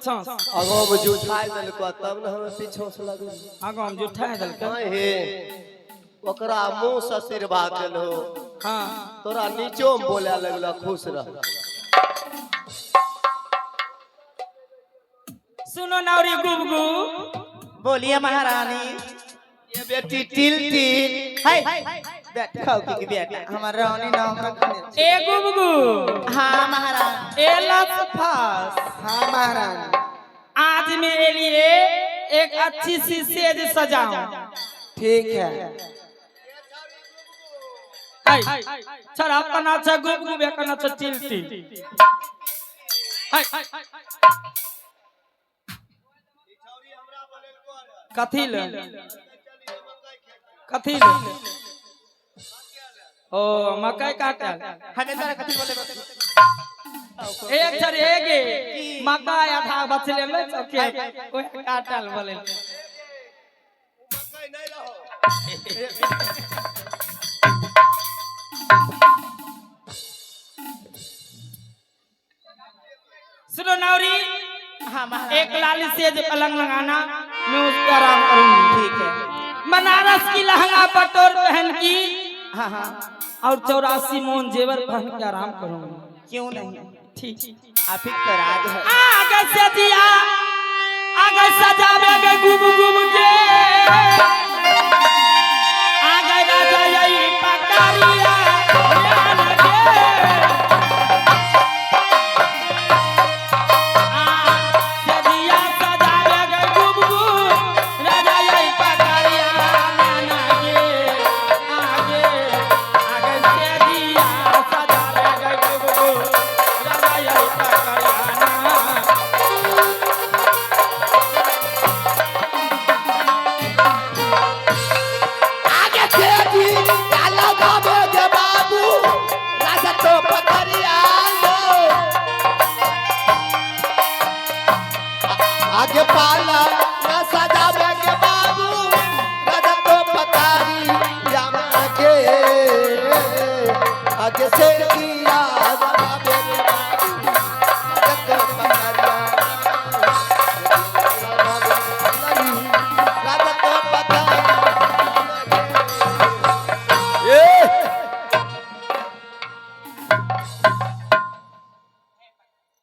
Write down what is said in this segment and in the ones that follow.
पछा आगो में जुठाई दल को तब न हम पीछे से लगल आगो हम जुठा दल के हे ओकरा मुंह से आशीर्वाद देलो हां तोरा नीचो में बोले लगला खुश रह। सुनो नौरी गुबगु बोलिए महारानी। ये बेटी टिल टिल हाय बैठो की बेटा हमार रानी नाम रखने ए गुबगु हां महारानी। ए लफास हां महारानी। आज मेरे लिए एक अच्छी सी सेज सजाओ। ठीक है। सर आपका नाम है गुबगु बेका नाम है टिलटी। कथी ले ओ मकई काटल हमें तोरा कथी बोले एक सर एगे मकई आधा बचले ले के ओए काटल बोले मकई नहीं रहो। सुनो नौरी हां महारानी। एक लाली सेज पलंग लगाना मैं उस पर आराम करूंगी। ठीक है। बनारस की लहंगा पटोर पहन की हां हां और 84 मोहन जेवर पहन के आराम करूंगी। क्यों नहीं ठीक आप ही तो राज है। आगे से दिया आगे सजावे के गुब गुब के आगे राजा यही पकारिया ज्ञान के आगे दिया सजावे के गुब गुब राजा यही पकारिया ज्ञान के आगे आगे से दिया सजावे के गुब गुब राजा यही पकारिया आगे खेती काला बाबे के बाबू राजा तो पकड़िया लो आगे पाला ना सजावे के बाबू राजा तो पकड़ी जामा के आगे से दिया बाबे के बाबू राजा तो पकड़िया राजा तो पकड़ी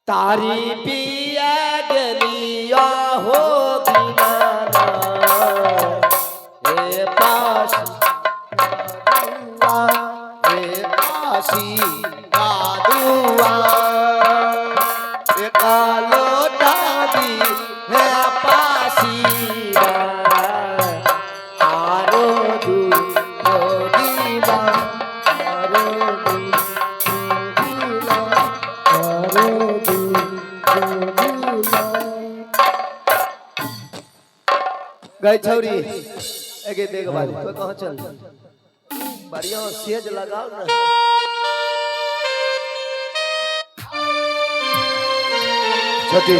तारी पिया गलिया हो दीवाना ए पासी दादुआ ए कालो दादी है पासी आरो दू दीवा आरो दू गई छौरी एगे देख बाली तो कहां चल बढ़िया सेज लगाओ ना छोटी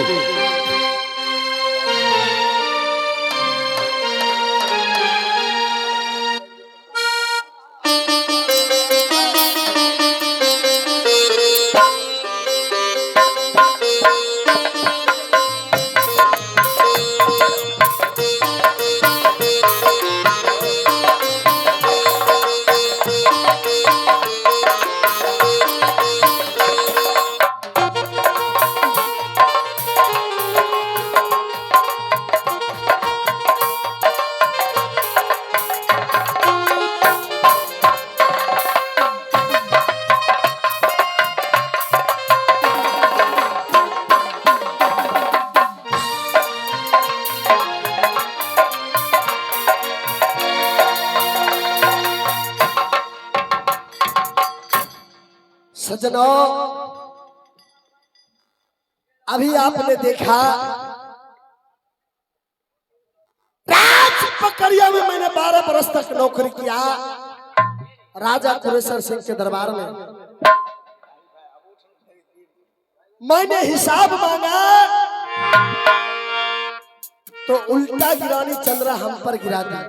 सजनों अभी आपने देखा राज पकड़िया में मैंने 12 बरस तक नौकरी किया राजा कुरेश्वर सिंह के दरबार में। मैंने हिसाब मांगा तो उल्टा गिरानी चंद्रा हम पर गिरा दी।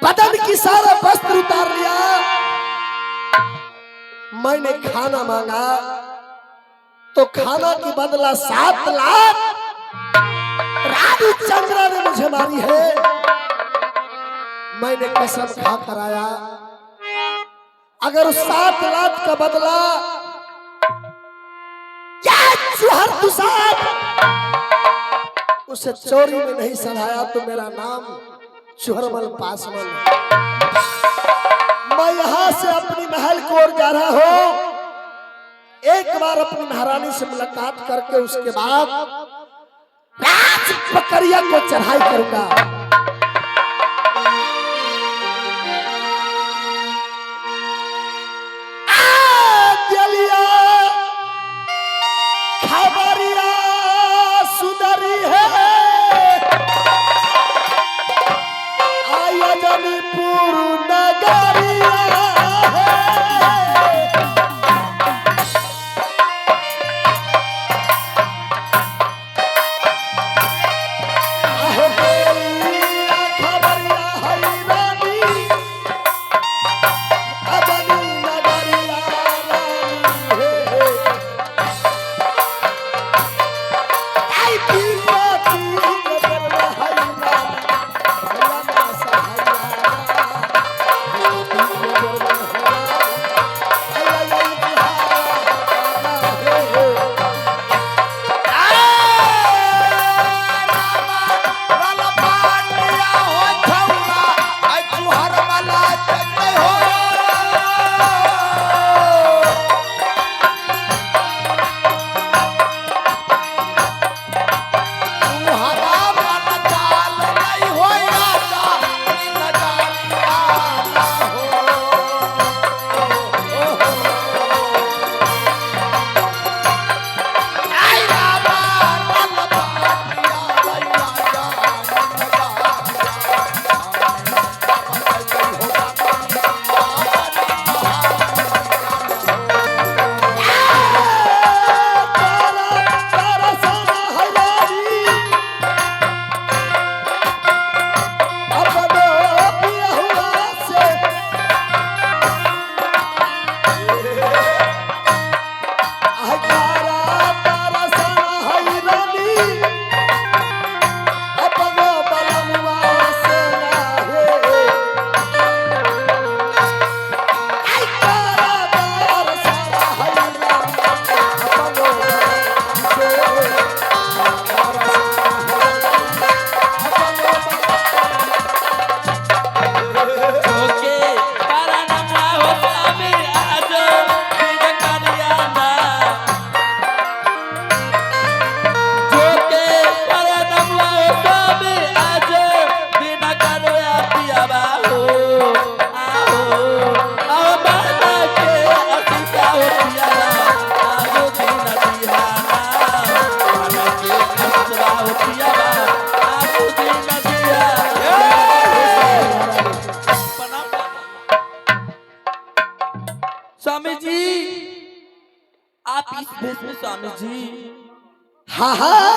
बदन की सारा वस्त्र उतार लिया। मैंने खाना मांगा तो खाना की बदला 7 लाख रानी चंद्रा ने मुझे मारी है। मैंने कसम खा कर आया, अगर उस 7 लाख का बदला क्या चूहर दुसाद उसे चोरी में नहीं सधाया तो मेरा नाम चूहरमल पासवान। मैं यहां से अपनी महल की ओर जा रहा हूं। एक बार अपनी महारानी से मुलाकात करके उसके बाद राज पकड़िया को चढ़ाई करूंगा। खबरिया सुंदरी है आया जमीपुर नगरिया है। स्वामी जी आप इस भेष में स्वामी जी। हाँ हाँ,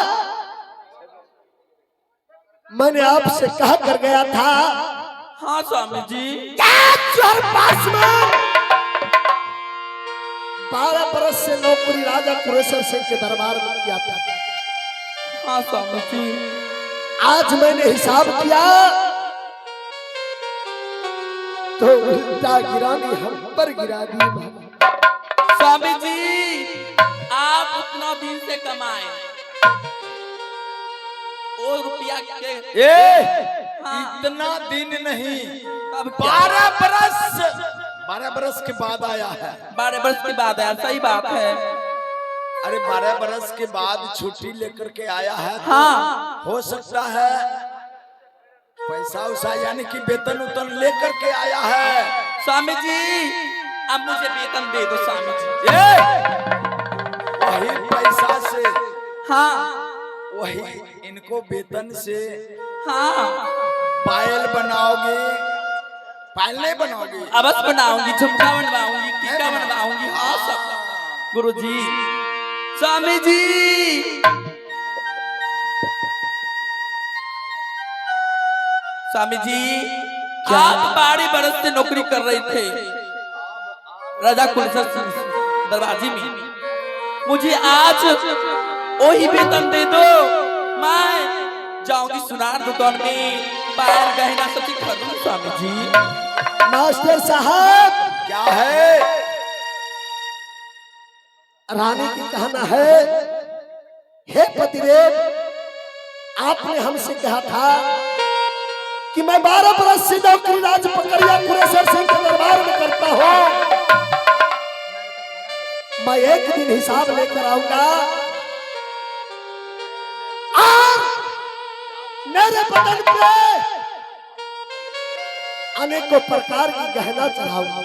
मैंने आपसे कहा कर गया था। हाँ स्वामी जी। क्या पास में 12 बरस से नौकरी राजा कुरेसर सिंह के दरबार में किया था। हाँ स्वामी जी। आज मैंने हिसाब किया तो उल्टा गिरानी हम पर गिरा दी। स्वामी जी आप उतना दिन से कमाए वो रुपया के इतना दिन नहीं, अब 12 बरस के बाद आया है। 12 वर्ष के बाद आया, सही बात है। अरे 12 बरस के बाद छुट्टी लेकर के आया है। हाँ हो सकता है पैसा उसा यानी कि वेतन उतन लेकर के आया है। स्वामी जी अब मुझे वेतन दे दो स्वामी जी। वही पैसा से, हाँ वही इनको वेतन से हाँ पायल बनाओगे? पायल नहीं बनाओगी? अवश्य बनाऊंगी, झुमका बनवाऊंगी, टीका बनवाऊंगी। हाँ सब गुरु जी। स्वामी जी स्वामी जी आप 12 बरस से नौकरी कर रहे थे राजा कुरेसर सिंह दरबाजी में। मुझे आज वही वेतन दे दो, मैं जाऊंगी सुनार दुकान में पायल गहना सब चीज खरीदूं स्वामी जी। मास्टर साहब, क्या है? रानी की कहना है, हे पतिदेव, आपने हमसे कहा था कि मैं 12 बरस से नौकरी राज पकड़िया कुरेसर सिंह के दरबार में करता हूं। मैं एक दिन हिसाब लेकर आऊंगा और मेरे बदन पे अनेकों प्रकार की गहना चढ़ाऊंगा।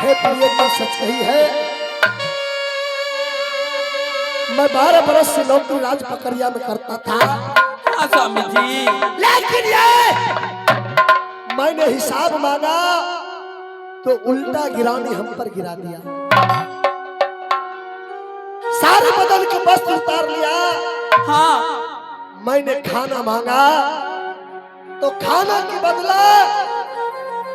हे प्रिय, तो सच कही है, मैं 12 बरस से नौकरी राज पकड़िया में करता था। हाँ स्वामी जी। लेकिन ये मैंने हिसाब मांगा तो उल्टा गिरानी हम पर गिरा दिया। सारे बदन के वस्त्र उतार लिया। हाँ मैंने खाना मांगा तो खाना के बदला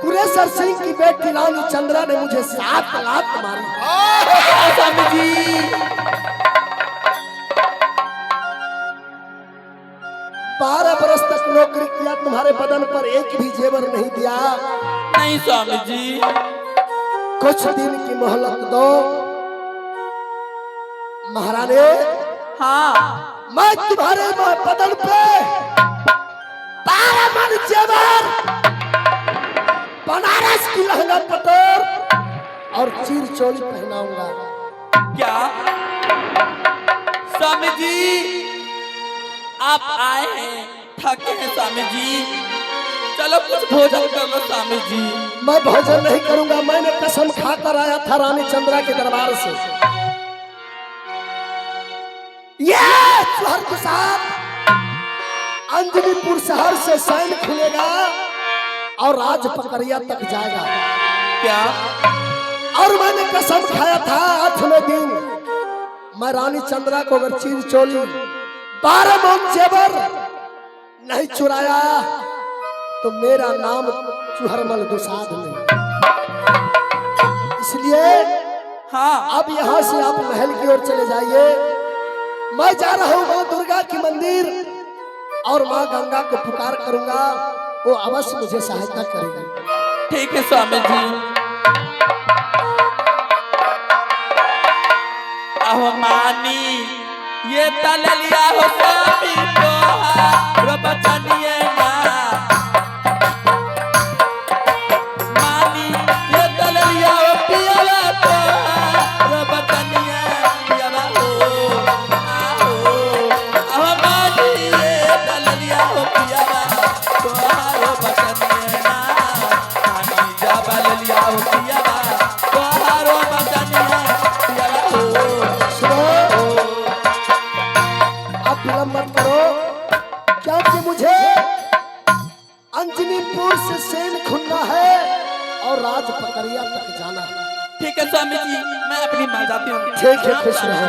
कुरेसर सिंह की बेटी रानी चंद्रा ने मुझे 7 लात मारी। हाँ स्वामी जी। 12 बरस तक नौकरी किया, तुम्हारे बदन पर एक भी जेवर नहीं दिया। नहीं स्वामी जी। कुछ दिन की मोहलत दो महारानी। हाँ मैं तुम्हारे बदन पे 12 मन जेवर, बनारस की लहंगा पटोर और चीर चोली पहनाऊंगा। क्या स्वामी जी आप आए हैं, थके हैं स्वामी जी, चलो कुछ भोजन कर लो स्वामी जी। मैं भोजन नहीं करूंगा, मैंने कसम खाकर आया था रानी चंद्रा के दरबार से। ये शहर के साथ अंजनीपुर शहर से सैन्य खुलेगा और राज पकड़िया तक जाएगा। क्या? और मैंने कसम खाया था 8वें दिन मैं रानी चंद्रा को अगर चीर चोली 12 मन जेवर नहीं चुराया तो मेरा नाम चुहरमल दुसाध नहीं। इसलिए हाँ अब यहाँ से आप महल की ओर चले जाइए। मैं जा रहा हूँ माँ दुर्गा की मंदिर और माँ गंगा को पुकार करूंगा, वो अवश्य मुझे सहायता करेगी। ठीक है स्वामी जी। अहो मानी ये तल लिया हो स्वामी को बचनिए ना, मानी ये तल लिया हो पियावा को बचनिए पियावा हो आओ। अहो मानी ये तल लिया हो पियावा को बचनिए ना, मानी जब लिया हो पियावा को बचनिए पियावा हो। आप विलंब मत करो, क्योंकि मुझे अंजनीपुर से सेन खुलना है और राज पकड़िया तक जाना है। ठीक है स्वामी जी, मैं अपनी मां जाती हूँ। ठीक है, खुश रहो।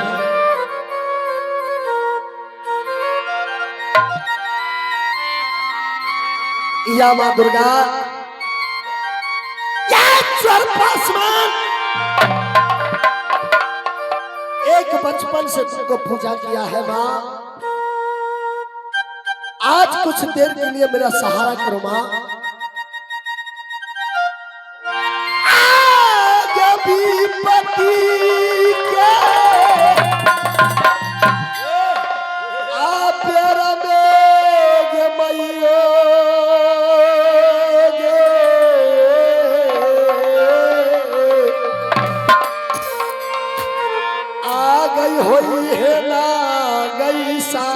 या माँ दुर्गा, या स्वर्गवासमान, एक बचपन से तुमको पूजा किया है माँ, आज कुछ देर के लिए मेरा सहारा करो माँ। आगे भी पति के आप रमेगे मैयो गे, आ गई होई है ना गई सा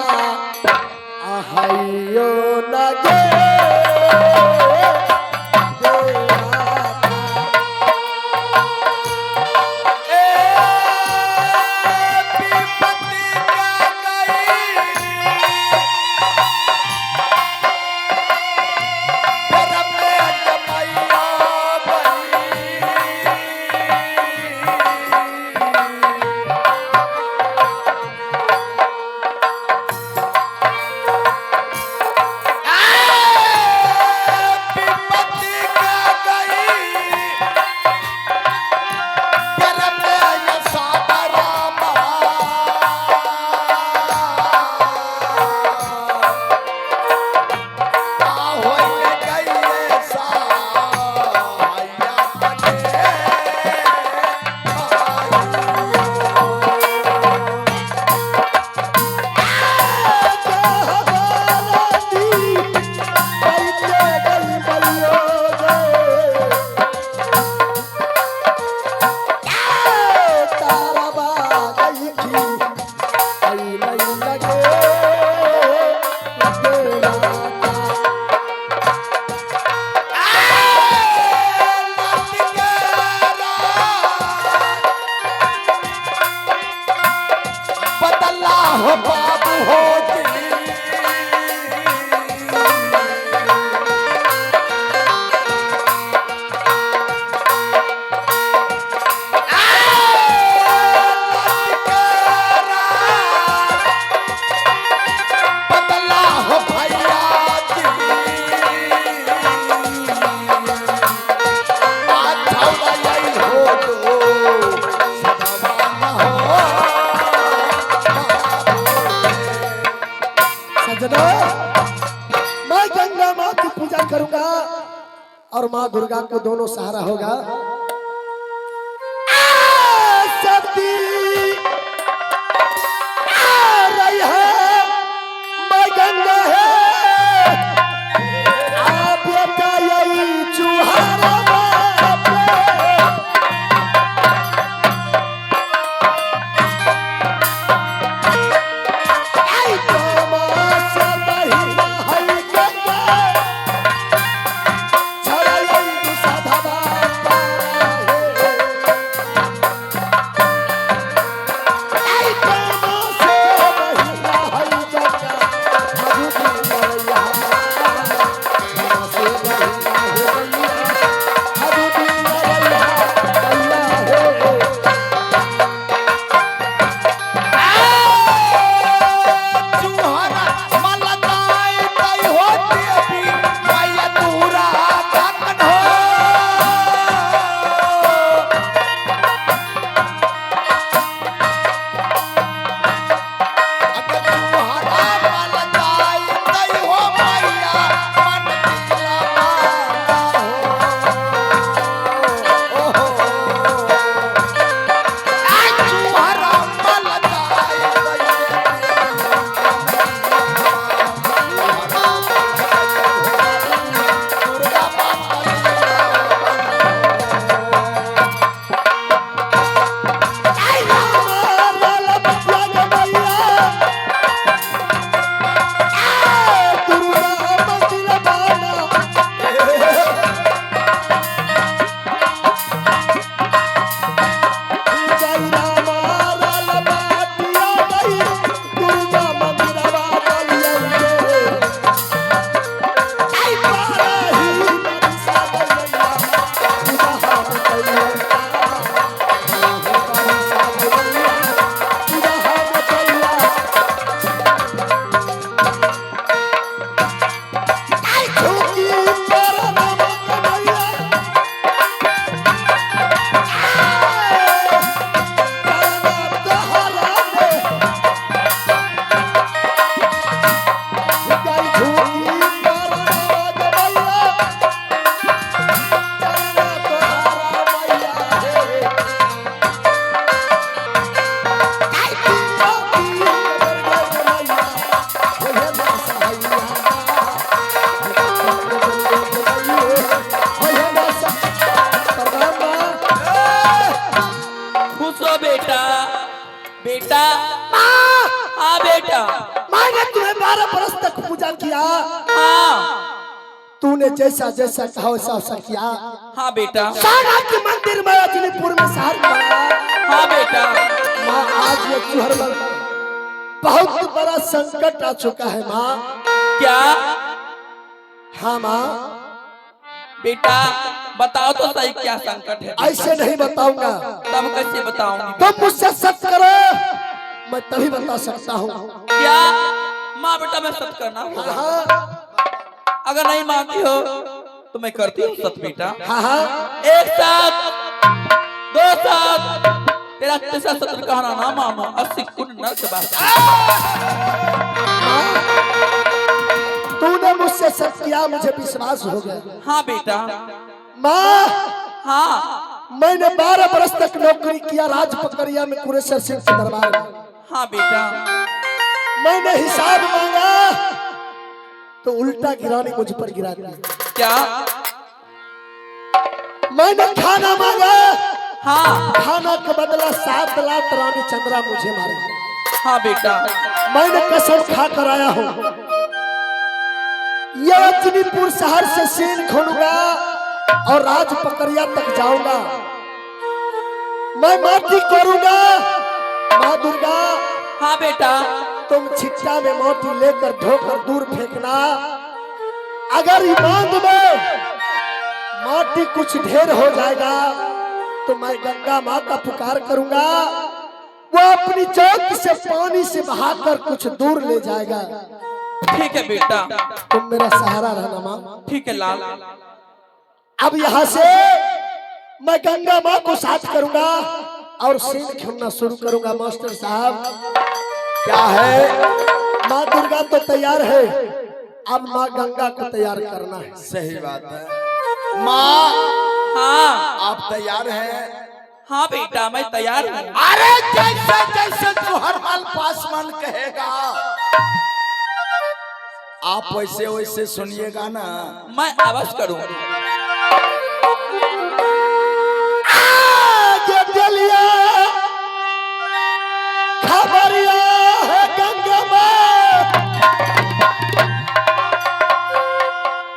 आहाइयो ना गे। सजनो, मैं गंगा माँ की पूजा करूंगा और माँ दुर्गा को दोनों सहारा होगा। सती आ रही है, मैं गंगा है, आप बेटा यही चुहारा बाप रे। आई तमाश बहिना है गंगा, छड़ा यही साधा बाप रे। आई तमाश बहिना है गंगा, मधु पिया तमाशे बहिना है गंगा, मधु चुहरा मलकाई तई होती अभी मैया दूरा काकन हो। अगर चुहरा मलकाई तई हो मैया मन दिला माना हो। आ चुहरा मलकाई खुश हो बेटा। बेटा हाँ बेटा। मैंने तुम्हें 12 बरस तक पूजा किया, हाँ तूने जैसा जैसा कहा वैसा वैसा किया। हाँ बेटा। साना के मंदिर में अजनीपुर में शहर पड़ा। हाँ बेटा। माँ आज ये चुहर में बहुत बड़ा संकट आ चुका है माँ। क्या हाँ माँ, बेटा बताओ तो सही क्या संकट है। ऐसे नहीं बताऊंगा, तब कैसे बताऊंगी। तुम मुझसे सत्य करो, मैं तभी बता सकता हूँ। क्या माँ बेटा मैं सत्य करना होगा। हाँ अगर नहीं मानती हो तो मैं करती हूँ सत्य बेटा। हाँ हाँ, एक साथ दो साथ तेरा तीसरा सत्र कहना ना मानो 80 कुंड नर्क बासा। तूने मुझसे सत्य किया, मुझे विश्वास हो गया। हाँ बेटा। माँ हाँ मैंने 12 बरस तक नौकरी किया राज पकड़िया में कुरेश्वर सिंह के दरबार में। हाँ बेटा। मैंने हिसाब मांगा तो उल्टा गिरानी मुझ पर गिरा दी। क्या मैंने खाना मांगा, हाँ खाना के बदला 7 लाख रानी चंद्रा मुझे मारे। हाँ बेटा। मैंने कसम खा कर आया हूँ, ये अजनीपुर शहर से सीन खोलूंगा और राज पकड़िया तक जाऊंगा। मैं माटी करूंगा। माँ दुर्गा हाँ बेटा। तुम छिट्टा में मोती लेकर धोकर दूर फेंकना। अगर ईमान में माटी कुछ ढेर हो जाएगा तो मैं गंगा माँ का पुकार करूंगा, वो अपनी चौक से पानी से बहाकर कुछ दूर ले जाएगा। ठीक है बेटा। तुम मेरा सहारा रहना माँ। ठीक है लाल। अब यहाँ से मैं गंगा माँ को साथ करूंगा और सीन खेलना शुरू करूंगा। मास्टर साहब क्या है, माँ दुर्गा तो तैयार है, अब माँ गंगा को तैयार करना है। सही बात है। माँ हाँ आप तैयार हैं? हाँ बेटा मैं तैयार हूँ। अरे जैसे जैसे चौहरमल पासवान कहेगा आप वैसे वैसे सुनिएगा ना। मैं अवश्य करूँगी। आज दिलिया खबरिया है गंगा माँ,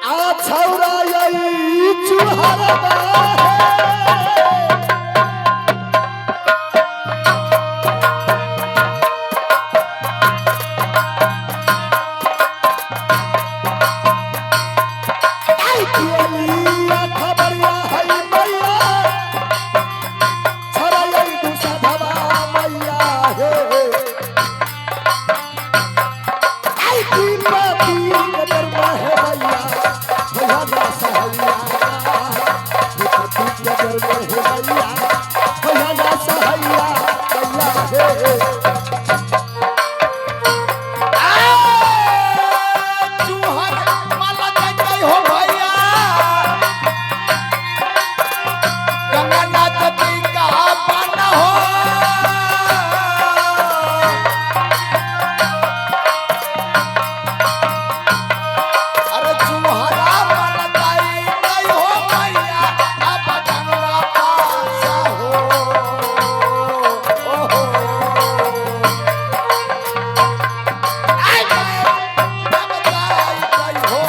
आ छौरा यही चुहरवा है। आई दिलिया खबरिया है मैया, छौरा यही दुसधवा मैया हे। आई दीपती गदरमा है मैया, भैया ना सहैया। दीपती गदरमा है मैया, भैया ना सहैया मैया हे। चौहरमल जय हो भैया, गंगानाथ जी का बन हो। अरे चौहरमल जय हो भैया, अब गंगा पास हो। ओहो आई जब जय हो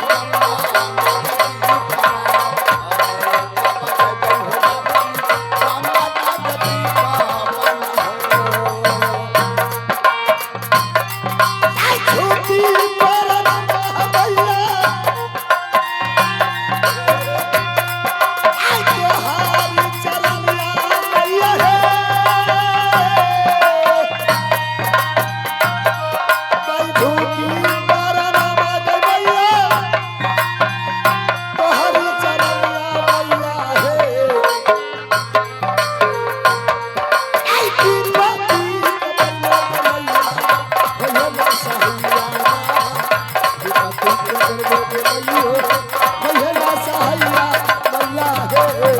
आई छूटी परम मैया, आई तोहारी चरनिया मैया हे। कई झूठी परम मैया, तोहारी चरनिया मैया हे। आई दीपती गदरमा मैया, भैया ना सहैया। दीपती गदरमा मैया, भैया ना सहैया मैया हे।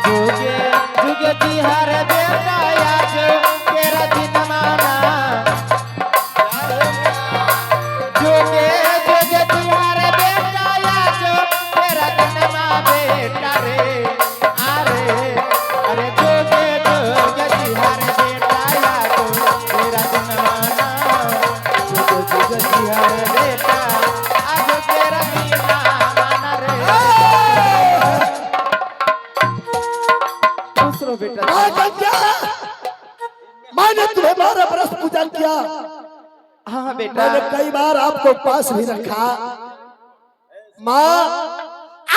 जुगे जुगे तिहार बेटा आज तेरा दिन माना। जुगे जुगे तिहार बेटा आज तेरा दिन माना बेटा रे। अरे अरे जुगे जुगे तिहार बेटा आज तेरा दिन माना। जुगे जुगे तिहार बेटा आज तेरा दिन माना रे। दूसरो बेटा माँ गंगा, मैंने तुम्हें 12 बरस पूजा किया, हाँ बेटा मैंने कई बार आपको पास भी रखा। माँ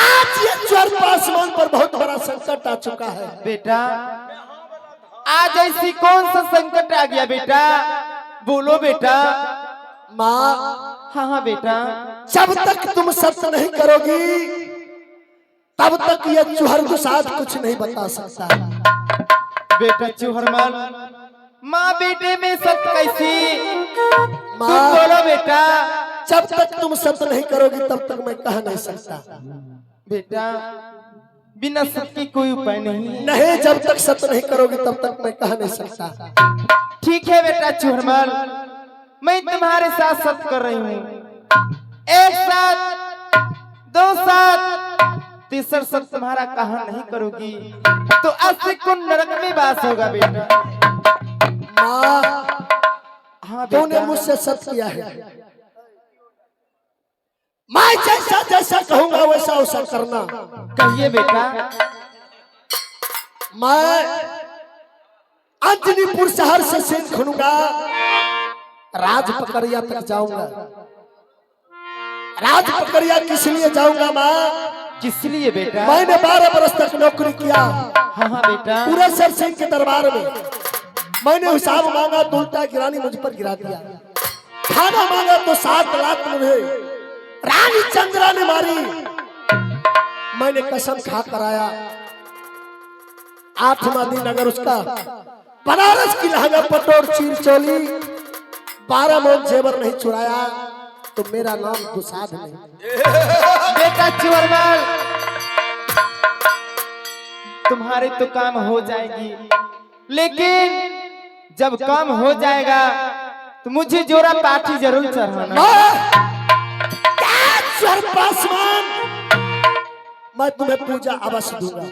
आज ये ज्वर पासवान पर बहुत बड़ा संकट आ चुका है। बेटा आज ऐसी कौन सा संकट आ गया बेटा, बोलो बेटा। माँ हाँ हाँ बेटा जब तक तुम सत्य नहीं करोगी तब तक ये चूहर दुसाद कुछ नहीं बता सकता। बेटा चूहरमल माँ बेटे में सत्य कैसी, तुम माँ बोलो बेटा। जब तक तुम सत्य नहीं करोगी तब तक मैं कह नहीं सकता। बेटा बिना सत्य के कोई उपाय नहीं। नहीं, जब तक सत्य नहीं करोगी तब तक मैं कह नहीं सकता। ठीक है बेटा चूहरमल, मैं तुम्हारे साथ सत्य कर रही हूँ। एक साथ, दो साथ, तीसरा सत्य तुम्हारा कहा नहीं करोगी तो अस्य कुंड नरक में वास होगा बेटा। माँ हाँ तूने बेटा मुझसे सत्य किया है, मैं जैसा जैसा कहूंगा वैसा वैसा करना। कहिए बेटा। मैं अंजनीपुर शहर से सिंह खुनूंगा, राज पकड़िया तक जाऊंगा। राज पकड़िया किस लिए जाऊंगा माँ? किस लिए बेटा? मैंने 12 बरस तक नौकरी किया। हाँ हाँ बेटा। पूरे सर सिंह के दरबार में मैंने हिसाब मांगा तो उल्टा गिरानी मुझ पर गिरा दिया। खाना मांगा तो 7 लाख मुझे रानी चंद्रा ने मारी। मैंने कसम खा कर आया, 8वां दिन अगर उसका बनारस की लहंगा पटोर चीर चोली 12 मन जेवर नहीं चुराया तो मेरा नाम दुसाध नहीं। बेटा चोरमल, तुम्हारे तो काम हो जाएगी, लेकिन जब काम हो जाएगा तो मुझे जोरा पाठी जरूर चढ़ाना। पासवान, मैं तुम्हें पूजा अवश्य दूंगा।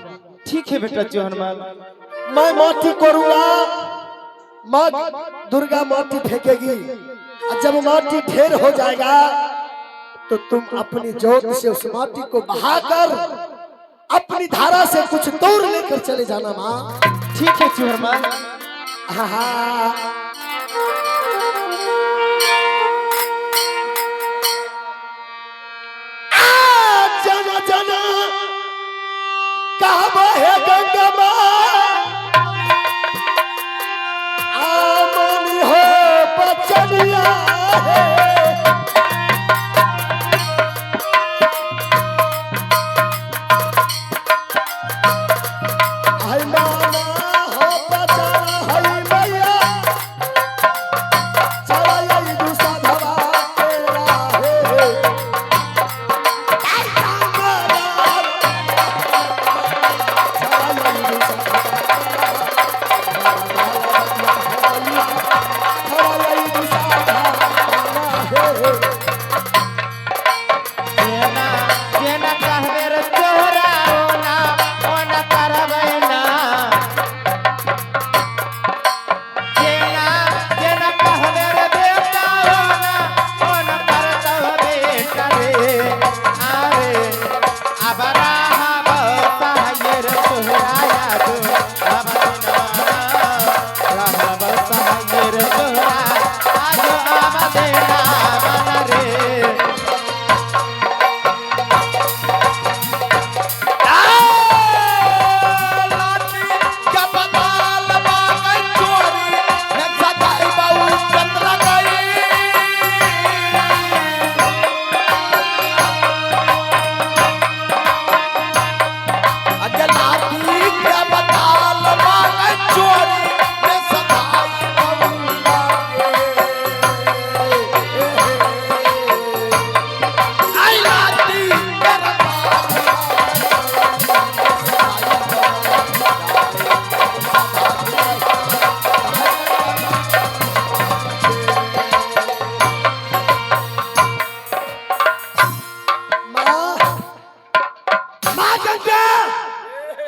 ठीक है बेटा चोरमल। मैं माटी करूंगा, माँ दुर्गा माटी फेंकेगी और जब माटी ढेर हो जाएगा तो तुम अपनी जोत से उस माटी को बहाकर अपनी धारा से कुछ दूर लेकर चले जाना माँ। ठीक है चोरमल। हाँ हाँ। जना जना कहाँ है गंगा माँ, आमनी हो बचनिया है। हाय मामा हो बचना हाय मैया, चला यही दूसरा धवा तेरा है।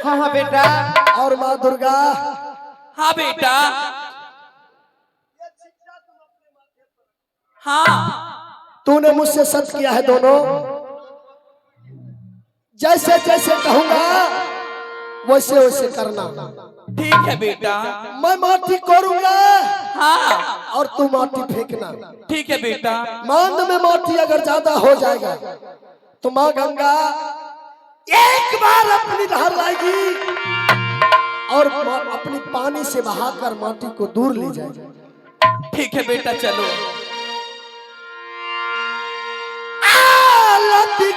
हाँ हाँ बेटा। और माँ दुर्गा, हाँ बेटा। हाँ तूने मुझसे सच किया है दोनों, जैसे जैसे कहूंगा वैसे वैसे करना। ठीक है बेटा। मैं माटी कोरूंगा हाँ और तू माटी फेंकना। ठीक है बेटा। मांद में माटी अगर ज्यादा हो जाएगा तो माँ गंगा एक बार अपनी धार लाएगी और अपनी पानी से बहाकर माटी को दूर ले जाएगी। ठीक है बेटा चलो।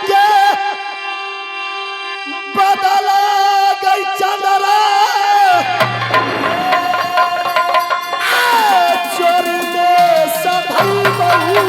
के बदला गई चंद्रा चोर में सधई बहू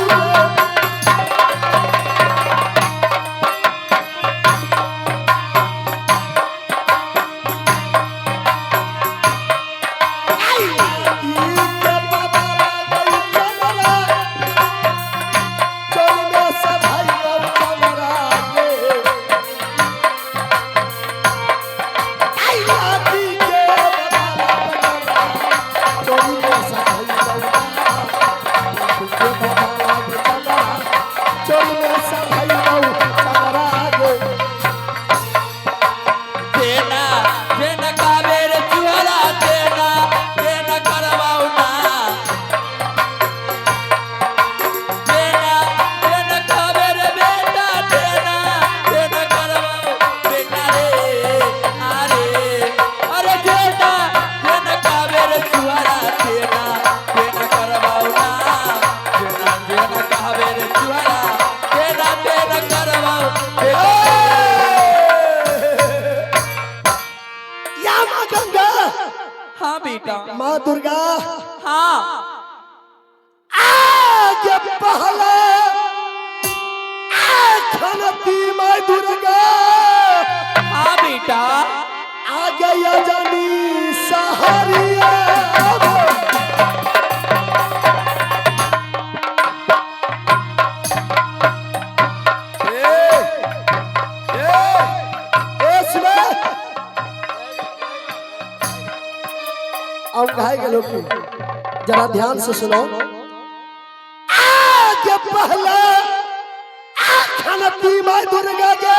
देना देना कावेर चुहरा देना देना करवाऊ माँ दुर्गा हाँ आगे पहले खनती माँ दुर्गा हाँ बेटा आगे यजनी सहारिया अब घाय के लोग जरा ध्यान से सुनो आगे पहले खनती माँ दुर्गा के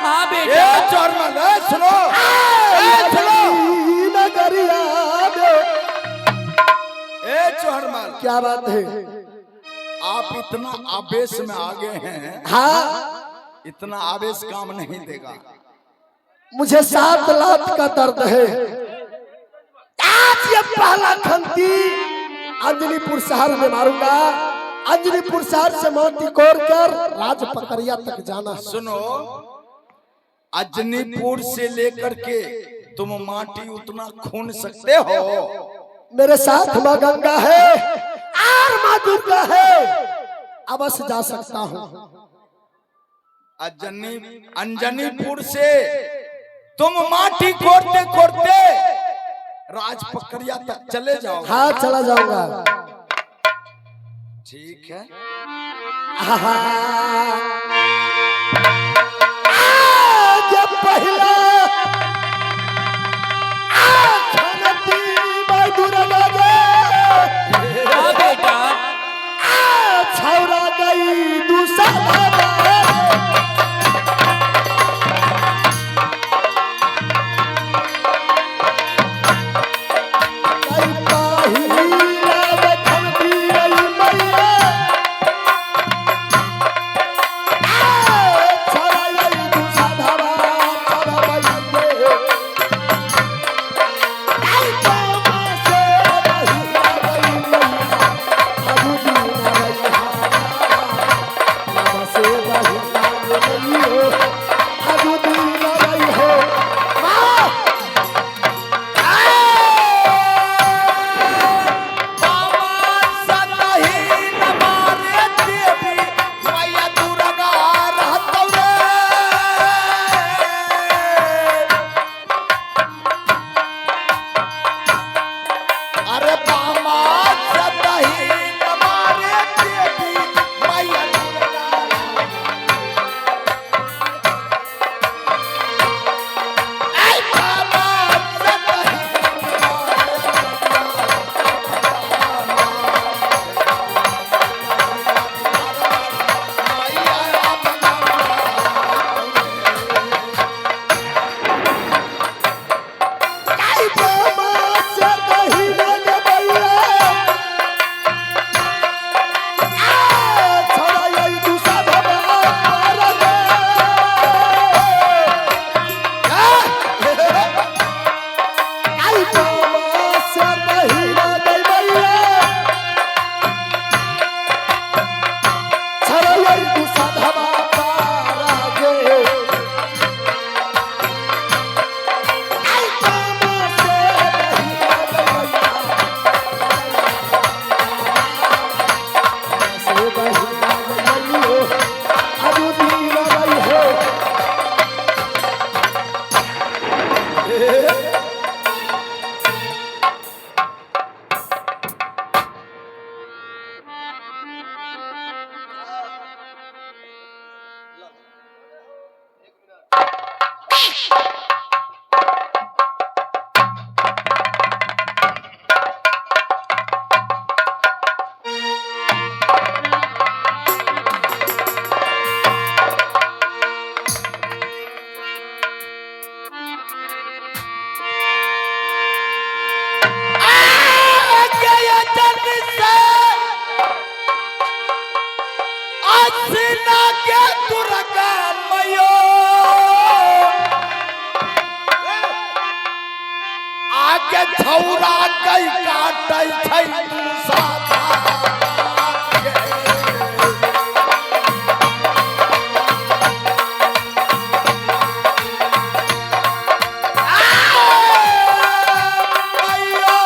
हाँ ए बेटा चोरमल सुनो सुनो नगरिया में ए चोरमल क्या बात है आप इतना आवेश में आ गए हैं हाँ इतना आवेश काम नहीं देगा मुझे 7 लाख का दर्द है आज ये पहला खंती अंजनीपुर शहर में मारूंगा अंजनीपुर शहर से मोती कोर कर राज पकड़िया तक जाना है। सुनो अजनीपुर से लेकर के तुम माटी उतना खून सकते हो मेरे साथ माँ गंगा है और माँ दुर्गा है अवश्य जा सकता हूँ अंजनीपुर से तुम माटी कोरते कोरते राज पकड़िया तक चले जाओ हाँ चला जाऊंगा ठीक है आगे पहला खनती माँ दुर्गा के हाँ बेटा छौरा गई दूसरा आगे छौरा कई काटै छै तू साथा मैया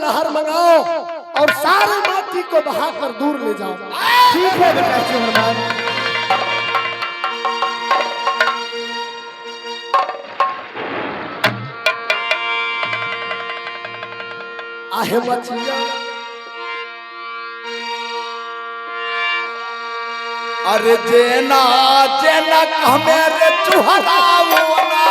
नहर मंगाओ और सारे माटी को बहाकर दूर ले जाओ। ठीक है बेटा चूहरमान। आहे मचिया अरे जेना जेना हमें रे चुहरा वो ना